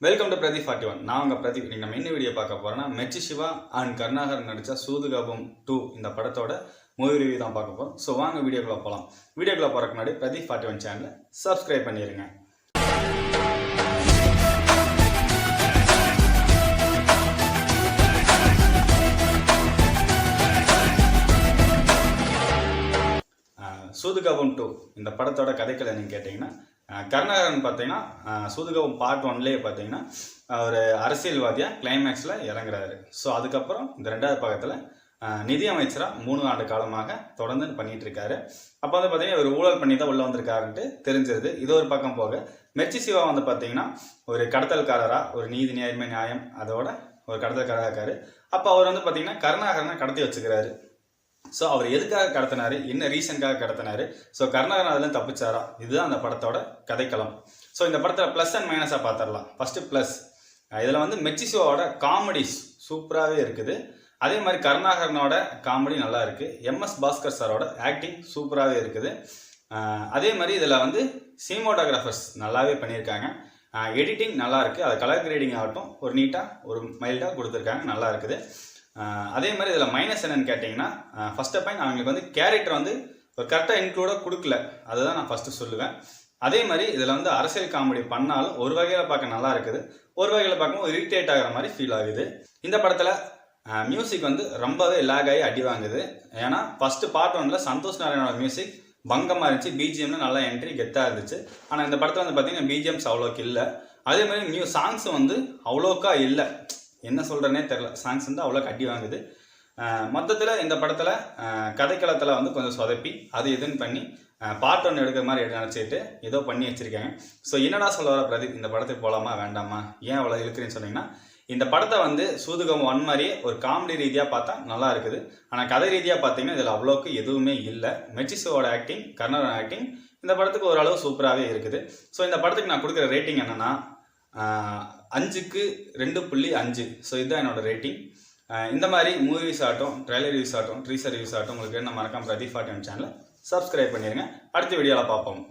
Welcome to Pradeep 41. நான் உங்கள் பிரதீப். நீங்கள் நம்ம என்ன வீடியோ பார்க்க போகிறோன்னா மெர்ச்சி சிவா அண்ட் கருணாகரன் நடித்த சூதுகபம் 2 இந்த படத்தோட மூவி ரிவ்யூ தான் பார்க்க போகிறோம். ஸோ வாங்க வீடியோக்குள்ளே போகலாம். வீடியோக்குள்ளே போகிறதுக்கு முன்னாடி பிரதீப் 41 சேனலை சப்ஸ்கிரைப் பண்ணிடுங்க. சூதுகபம் 2 இந்த படத்தோட கதைக்கள் என்னன்னு கேட்டிங்கன்னா, கருணாகரன் பார்த்தீங்கன்னா சூதுகபம் பார்ட் 1லேயே பார்த்தீங்கன்னா ஒரு அரசியல்வாதியாக கிளைமேக்ஸில் இறங்குறாரு. ஸோ அதுக்கப்புறம் இந்த ரெண்டாவது பாகத்தில் நிதியமைச்சராக 3 ஆண்டு காலமாக தொடர்ந்து பண்ணிகிட்டு இருக்காரு. அப்போ வந்து பார்த்தீங்கன்னா இவர் ஊழல் பண்ணி தான் உள்ளே வந்திருக்காருன்ட்டு தெரிஞ்சிருது. இது ஒரு பக்கம் போக மெர்ச்சி சிவா வந்து பார்த்தீங்கன்னா ஒரு கடத்தல்காரராக, ஒரு நீதி நேர்மை நியாயம் அதோட ஒரு கடத்தல்காரராக இருக்காரு. அப்போ அவர் வந்து பார்த்தீங்கன்னா கருணாகரனை கடத்தி வச்சுக்கிறாரு. ஸோ அவர் எதுக்காக கடத்தினாரு, என்ன ரீசனுக்காக கடத்தினாரு, ஸோ கருணாகரன் அதில் தப்பிச்சாரா, இதுதான் அந்த படத்தோட கதைக்களம். ஸோ இந்த படத்தில் ப்ளஸ் அண்ட் மைனஸாக பார்த்துடலாம். ஃபஸ்ட்டு ப்ளஸ், இதில் வந்து மெர்ச்சி சிவாவோட காமெடிஸ் சூப்பராகவே இருக்குது. அதே மாதிரி கருணாகரனோட காமெடி நல்லா இருக்குது. எம்எஸ் பாஸ்கர் சாரோட ஆக்டிங் சூப்பராகவே இருக்குது. அதே மாதிரி இதில் வந்து சினிமோட்டோகிராஃபர்ஸ் நல்லாவே பண்ணியிருக்காங்க. எடிட்டிங் நல்லா இருக்குது. அது கலர் கிரேடிங் ஆகட்டும் ஒரு நீட்டாக ஒரு மைல்டாக கொடுத்துருக்காங்க, நல்லா இருக்குது. அதே மாதிரி இதில் மைனஸ் என்னன்னு கேட்டிங்கன்னா, ஃபஸ்ட்டு பாயிண்ட் அவங்களுக்கு வந்து கேரக்டர் வந்து ஒரு கரெக்டாக இன்க்ளூடாக கொடுக்கல, அதுதான் நான் ஃபஸ்ட்டு சொல்லுவேன். அதே மாதிரி இதில் வந்து அரசியல் காமெடி பண்ணாலும் ஒரு வகையில் பார்க்க நல்லா இருக்குது, ஒரு வகையில் பார்க்கும்போது இரிட்டேட் ஆகிற மாதிரி ஃபீல் ஆகுது. இந்த படத்தில் மியூசிக் வந்து ரொம்பவே லேக் ஆகி அடி வாங்குது. ஏன்னா ஃபஸ்ட்டு பார்ட் 1ல் சந்தோஷ் நாராயணோட மியூசிக் பங்கமாக இருந்துச்சு, பிஜிஎம்ல நல்லா என்ட்ரி கெத்தாக இருந்துச்சு. ஆனால் இந்த படத்தில் வந்து பார்த்தீங்கன்னா பிஜிஎம்ஸ் அவ்வளோக்கு இல்லை. அதே மாதிரி சாங்ஸும் வந்து அவ்வளோக்கா இல்லை, என்ன சொல்கிறேனே தெரில. சாங்ஸ் வந்து அவ்வளோ கட்டி வாங்குது. மொத்தத்தில் இந்த படத்தில் கதைக்களத்தில் வந்து கொஞ்சம் சொதப்பி அது இதுன்னு பண்ணி பார்ட் 1 எடுக்கிற மாதிரி நினச்சிட்டு ஏதோ பண்ணி வச்சுருக்காங்க. ஸோ என்னடா சொல்ல வர பிரதீப், இந்த படத்துக்கு போகலாமா வேண்டாமா, ஏன் அவ்வளோ இருக்கிறேன்னு சொன்னீங்கன்னா, இந்த படத்தை வந்து சூதுகபம் 1 மாதிரியே ஒரு காமெடி ரீதியாக பார்த்தா நல்லா இருக்குது. ஆனால் கதை ரீதியாக பார்த்தீங்கன்னா இதில் அவ்வளோக்கு எதுவுமே இல்லை. மெர்ச்சி சிவாவோட ஆக்டிங், கருணாகரன் ஆக்டிங் இந்த படத்துக்கு ஓரளவு சூப்பராகவே இருக்குது. ஸோ இந்த படத்துக்கு நான் கொடுக்குற ரேட்டிங் என்னென்னா 5க்கு 2.5. ஸோ இதுதான் என்னோட ரேட்டிங். இந்த மாதிரி மூவிஸ் ஆகட்டும், ட்ரைலர் ரிவ்யூஸ் ஆகட்டும், ட்ரீசர் ரிவ்யூஸ் ஆகட்டும் உங்களுக்கு என்ன மறக்காம பிரதீப் 41 சேனலை சப்ஸ்கிரைப் பண்ணிடுங்க. அடுத்த வீடியோவில் பார்ப்போம்.